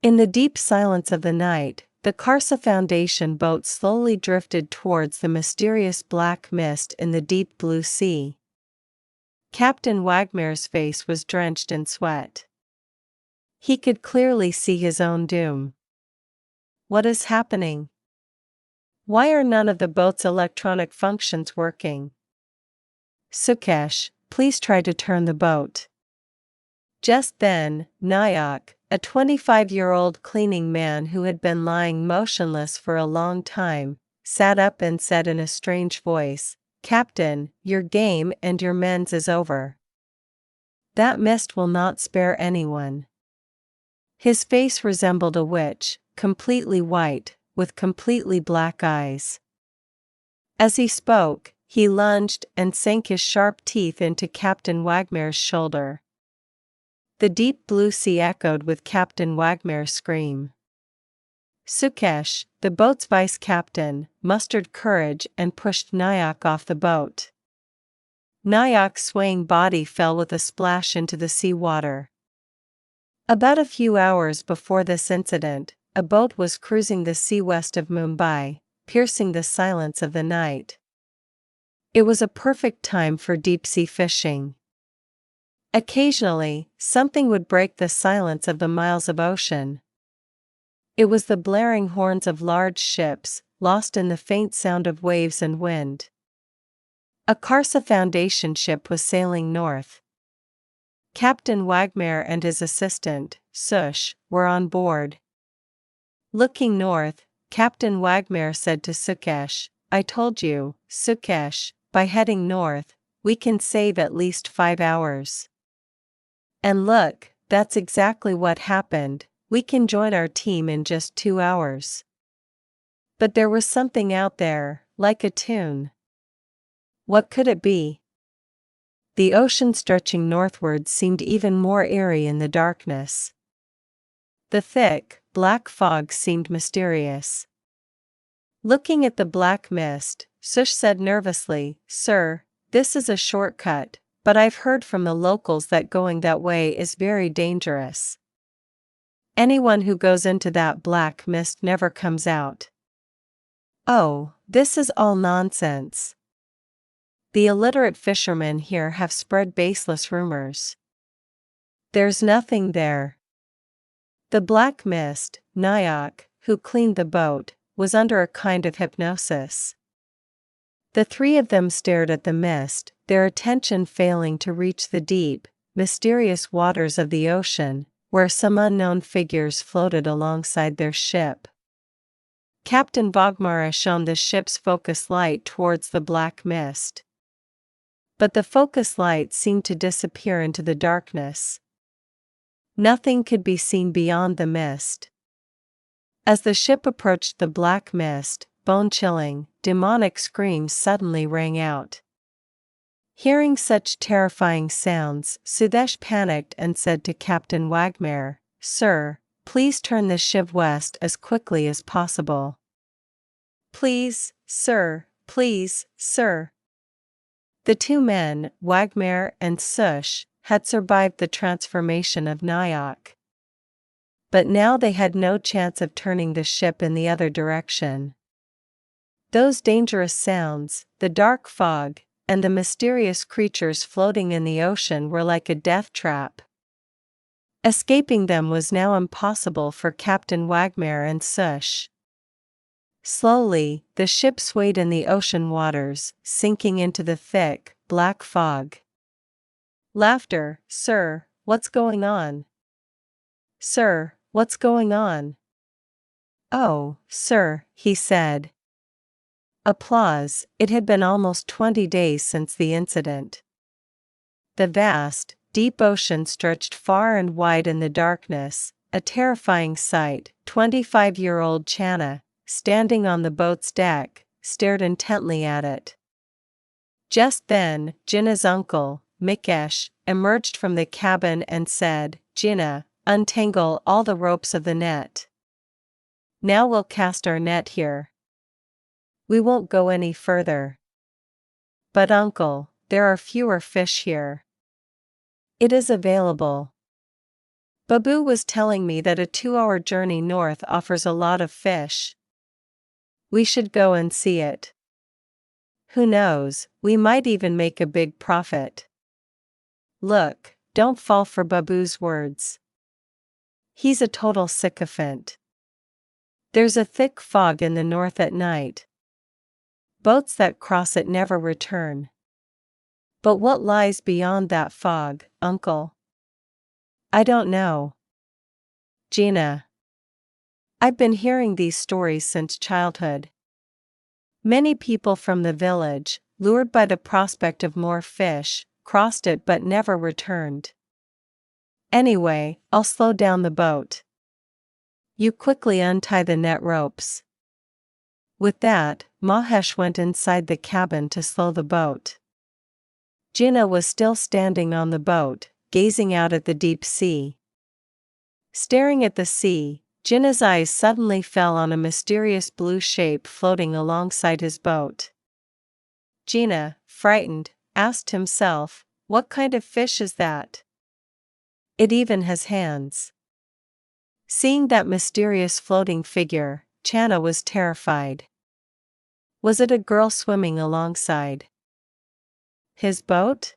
In the deep silence of the night, the Karsa Foundation boat slowly drifted towards the mysterious black mist in the deep blue sea. Captain Wagner's face was drenched in sweat. He could clearly see his own doom. What is happening? Why are none of the boat's electronic functions working? Sukesh, please try to turn the boat. Just then, Nayak, a 25-year-old cleaning man who had been lying motionless for a long time, sat up and said in a strange voice, "Captain, your game and your men's is over. That mist will not spare anyone." His face resembled a witch, completely white, with completely black eyes. As he spoke, he lunged and sank his sharp teeth into Captain Wagner's shoulder. The deep blue sea echoed with Captain Wagner's scream. Sukesh, the boat's vice-captain, mustered courage and pushed Nayak off the boat. Nayak's swaying body fell with a splash into the sea water. About a few hours before this incident, a boat was cruising the sea west of Mumbai, piercing the silence of the night. It was a perfect time for deep-sea fishing. Occasionally, something would break the silence of the miles of ocean. It was the blaring horns of large ships, lost in the faint sound of waves and wind. A Karsa Foundation ship was sailing north. Captain Wagner and his assistant, Sush, were on board. Looking north, Captain Wagner said to Sukesh, "I told you, Sukesh, by heading north, we can save at least 5 hours. And look, that's exactly what happened, we can join our team in just 2 hours." But there was something out there, like a tune. What could it be? The ocean stretching northward seemed even more eerie in the darkness. The thick, black fog seemed mysterious. Looking at the black mist, Sush said nervously, "Sir, this is a shortcut, but I've heard from the locals that going that way is very dangerous. Anyone who goes into that black mist never comes out." "Oh, this is all nonsense. The illiterate fishermen here have spread baseless rumors. There's nothing there." The black mist, Nayak, who cleaned the boat, was under a kind of hypnosis. The three of them stared at the mist, their attention failing to reach the deep, mysterious waters of the ocean, where some unknown figures floated alongside their ship. Captain Wagner shone the ship's focus light towards the black mist. But the focus light seemed to disappear into the darkness. Nothing could be seen beyond the mist. As the ship approached the black mist, bone-chilling, demonic screams suddenly rang out. Hearing such terrifying sounds, Sudesh panicked and said to Captain Wagner, "Sir, please turn the ship west as quickly as possible." "Please, sir, please, sir." The two men, Wagner and Sush, had survived the transformation of Nayak. But now they had no chance of turning the ship in the other direction. Those dangerous sounds, the dark fog, and the mysterious creatures floating in the ocean were like a death trap. Escaping them was now impossible for Captain Wagner and Sush. Slowly, the ship swayed in the ocean waters, sinking into the thick, black fog. Laughter. "Sir, what's going on? Sir, what's going on?" "Oh, sir," he said. Applause. It had been almost 20 days since the incident. The vast, deep ocean stretched far and wide in the darkness, a terrifying sight. 25-year-old Channa, standing on the boat's deck, stared intently at it. Just then, Jinnah's uncle, Mikesh, emerged from the cabin and said, "Jinnah, untangle all the ropes of the net. Now we'll cast our net here. We won't go any further." "But uncle, there are fewer fish here." "It is available." Babu was telling me that a 2-hour journey north offers a lot of fish. We should go and see it. Who knows, we might even make a big profit. Look, don't fall for Babu's words. He's a total sycophant. There's a thick fog in the north at night. Boats that cross it never return. But what lies beyond that fog, Uncle? I don't know. Gina. I've been hearing these stories since childhood. Many people from the village, lured by the prospect of more fish, crossed it but never returned. Anyway, I'll slow down the boat. You quickly untie the net ropes. With that, Mahesh went inside the cabin to slow the boat. Gina was still standing on the boat, gazing out at the deep sea. Staring at the sea, Gina's eyes suddenly fell on a mysterious blue shape floating alongside his boat. Gina, frightened, asked himself, "What kind of fish is that? It even has hands." Seeing that mysterious floating figure, Chana was terrified. Was it a girl swimming alongside his boat?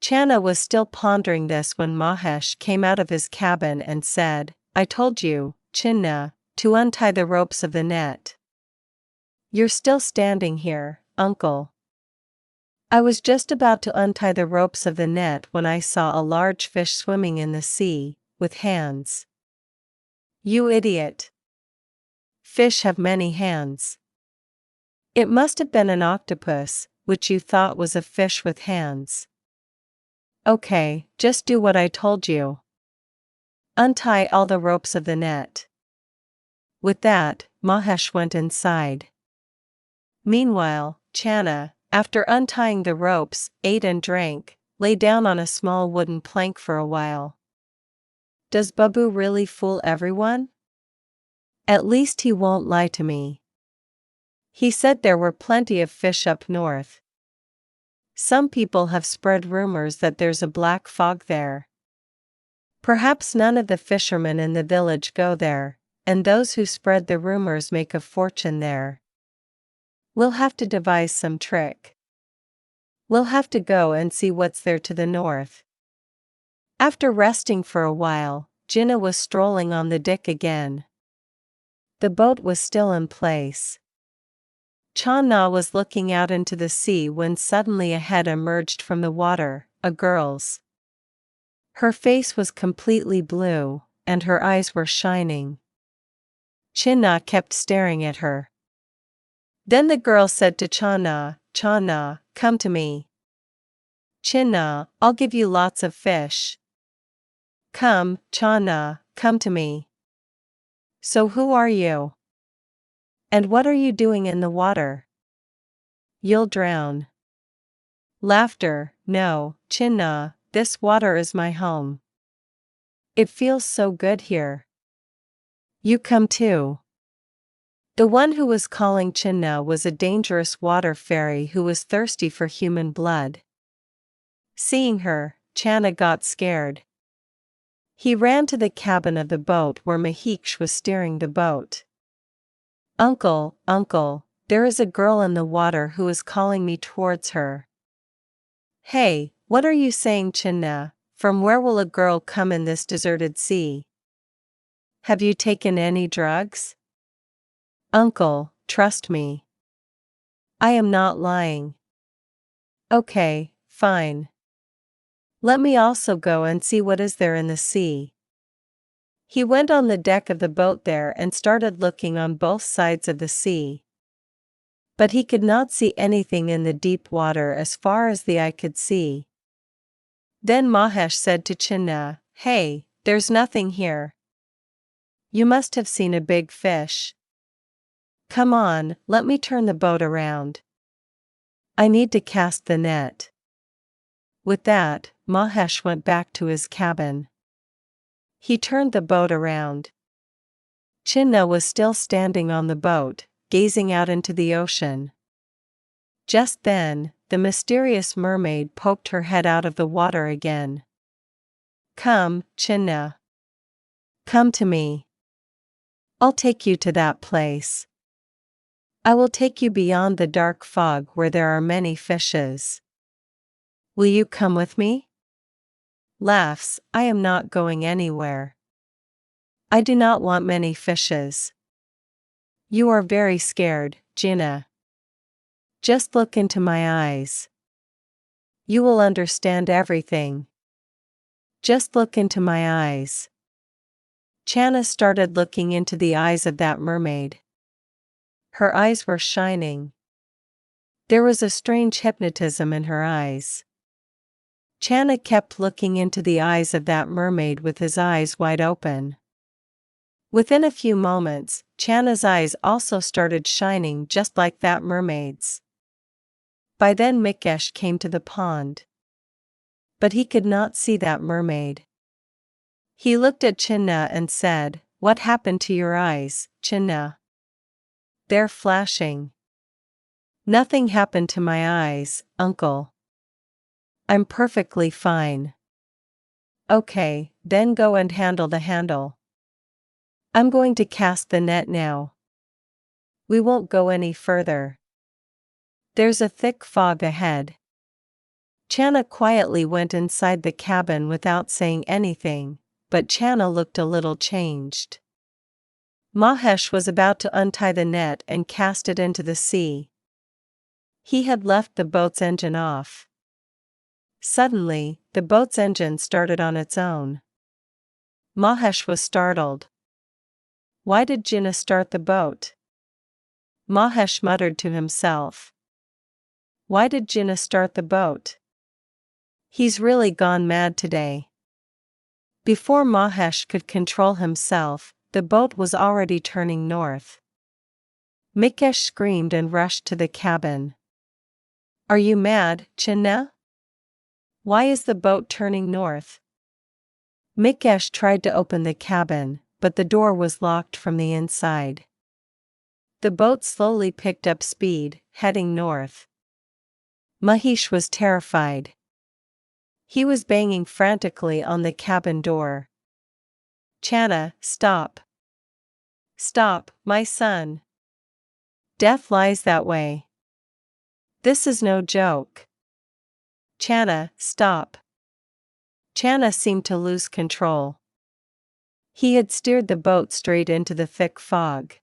Chana was still pondering this when Mahesh came out of his cabin and said, "I told you, Chinna, to untie the ropes of the net. You're still standing here, Uncle." "I was just about to untie the ropes of the net when I saw a large fish swimming in the sea, with hands." "You idiot. Fish have many hands." "It must have been an octopus, which you thought was a fish with hands." "Okay, just do what I told you. Untie all the ropes of the net." With that, Mahesh went inside. Meanwhile, Chana, after untying the ropes, ate and drank, lay down on a small wooden plank for a while. Does Babu really fool everyone? At least he won't lie to me. He said there were plenty of fish up north. Some people have spread rumors that there's a black fog there. Perhaps none of the fishermen in the village go there, and those who spread the rumors make a fortune there. We'll have to devise some trick. We'll have to go and see what's there to the north. After resting for a while, Jinnah was strolling on the deck again. The boat was still in place. Channa was looking out into the sea when suddenly a head emerged from the water, a girl's. Her face was completely blue, and her eyes were shining. Chinna kept staring at her. Then the girl said to Channa, "Channa, come to me. Chinna, I'll give you lots of fish. Come, Channa, come to me." "So who are you? And what are you doing in the water?" "You'll drown." Laughter. "No, Chinna, this water is my home. It feels so good here. You come too." The one who was calling Chinna was a dangerous water fairy who was thirsty for human blood. Seeing her, Channa got scared. He ran to the cabin of the boat where Mahiksh was steering the boat. "Uncle, uncle, there is a girl in the water who is calling me towards her." "Hey, what are you saying, Chinna? From where will a girl come in this deserted sea? Have you taken any drugs?" "Uncle, trust me. I am not lying." "Okay, fine. Let me also go and see what is there in the sea." He went on the deck of the boat there and started looking on both sides of the sea. But he could not see anything in the deep water as far as the eye could see. Then Mahesh said to Chinna, "Hey, there's nothing here. You must have seen a big fish. Come on, let me turn the boat around. I need to cast the net." With that, Mahesh went back to his cabin. He turned the boat around. Chinna was still standing on the boat, gazing out into the ocean. Just then, the mysterious mermaid poked her head out of the water again. Come, Chinna. Come to me. I'll take you to that place. I will take you beyond the dark fog where there are many fishes. Will you come with me? Laughs, I am not going anywhere. I do not want many fishes. You are very scared, Jinna. Just look into my eyes. You will understand everything. Just look into my eyes. Channa started looking into the eyes of that mermaid. Her eyes were shining. There was a strange hypnotism in her eyes. Channa kept looking into the eyes of that mermaid with his eyes wide open. Within a few moments, Channa's eyes also started shining just like that mermaid's. By then Mikesh came to the pond. But he could not see that mermaid. He looked at Chinna and said, "What happened to your eyes, Chinna? They're flashing." "Nothing happened to my eyes, uncle. I'm perfectly fine." "Okay, then go and handle the handle. I'm going to cast the net now. We won't go any further. There's a thick fog ahead." Channa quietly went inside the cabin without saying anything, but Channa looked a little changed. Mahesh was about to untie the net and cast it into the sea. He had left the boat's engine off. Suddenly, the boat's engine started on its own. Mahesh was startled. Why did Jinna start the boat? Mahesh muttered to himself. Why did Jinna start the boat? He's really gone mad today. Before Mahesh could control himself, the boat was already turning north. Mikesh screamed and rushed to the cabin. "Are you mad, Chinna? Why is the boat turning north?" Mikesh tried to open the cabin, but the door was locked from the inside. The boat slowly picked up speed, heading north. Mahesh was terrified. He was banging frantically on the cabin door. "Channa, stop. Stop, my son. Death lies that way. This is no joke. Channa, stop." Channa seemed to lose control. He had steered the boat straight into the thick fog.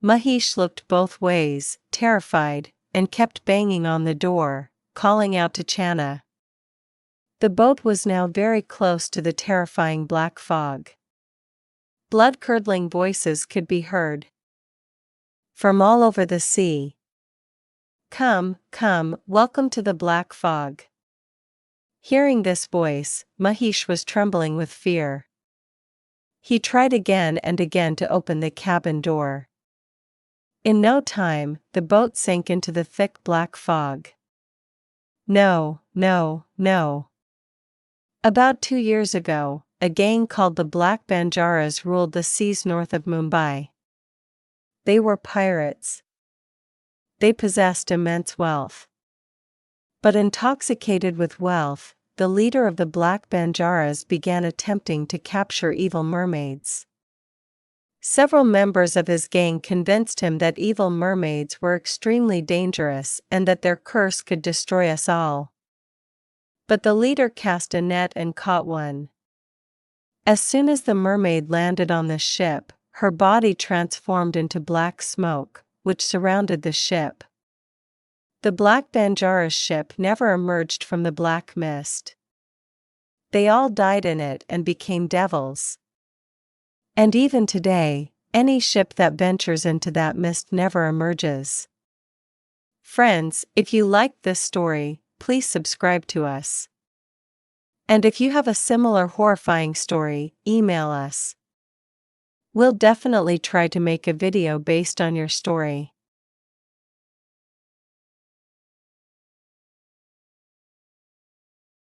Mahesh looked both ways, terrified, and kept banging on the door, calling out to Channa. The boat was now very close to the terrifying black fog. Blood-curdling voices could be heard from all over the sea. "Come, come, welcome to the black fog." Hearing this voice, Mahesh was trembling with fear. He tried again and again to open the cabin door. In no time, the boat sank into the thick black fog. No, no, no. About 2 years ago, a gang called the Black Banjaras ruled the seas north of Mumbai. They were pirates. They possessed immense wealth. But intoxicated with wealth, the leader of the Black Banjaras began attempting to capture evil mermaids. Several members of his gang convinced him that evil mermaids were extremely dangerous and that their curse could destroy us all. But the leader cast a net and caught one. As soon as the mermaid landed on the ship, her body transformed into black smoke, which surrounded the ship. The Black Banjara's ship never emerged from the black mist. They all died in it and became devils. And even today, any ship that ventures into that mist never emerges. Friends, if you liked this story, please subscribe to us. And if you have a similar horrifying story, email us. We'll definitely try to make a video based on your story.